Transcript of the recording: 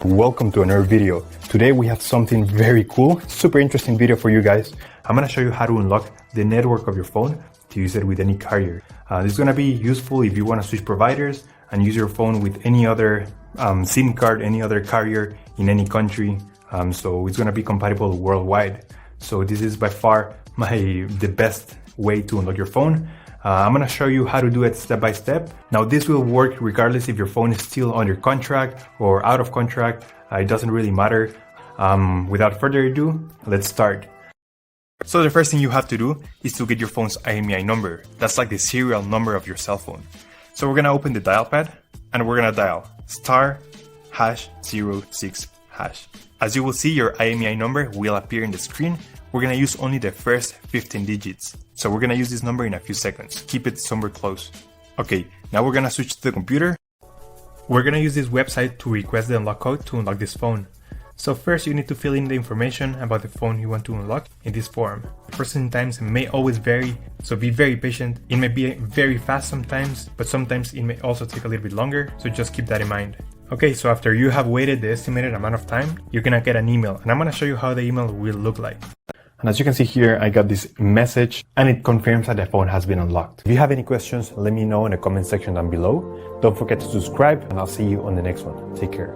Welcome to another video. Today we have something very cool, super interesting video for you guys. I'm gonna show you how to unlock the network of your phone to use it with any carrier. This is gonna be useful if you wanna switch providers and use your phone with any other SIM card, any other carrier in any country. So it's gonna be compatible worldwide. So this is by far the best way to unlock your phone. I'm gonna show you how to do it step by step. Now this will work regardless if your phone is still under contract or out of contract. It doesn't really matter. Without further ado, let's start. So the first thing you have to do is to get your phone's IMEI number. That's like the serial number of your cell phone. So we're gonna open the dial pad and we're gonna dial *#06#. As you will see, your IMEI number will appear in the screen. We're gonna use only the first 15 digits. So we're gonna use this number in a few seconds. Keep it somewhere close. Okay, now we're gonna switch to the computer. We're gonna use this website to request the unlock code to unlock this phone. So first you need to fill in the information about the phone you want to unlock in this form. Processing times may always vary, so be very patient. It may be very fast sometimes, but sometimes it may also take a little bit longer, so just keep that in mind. Okay, so after you have waited the estimated amount of time, you're gonna get an email, and I'm gonna show you how the email will look like. And as you can see here, I got this message and it confirms that the phone has been unlocked. If you have any questions, let me know in the comment section down below. Don't forget to subscribe and I'll see you on the next one. Take care.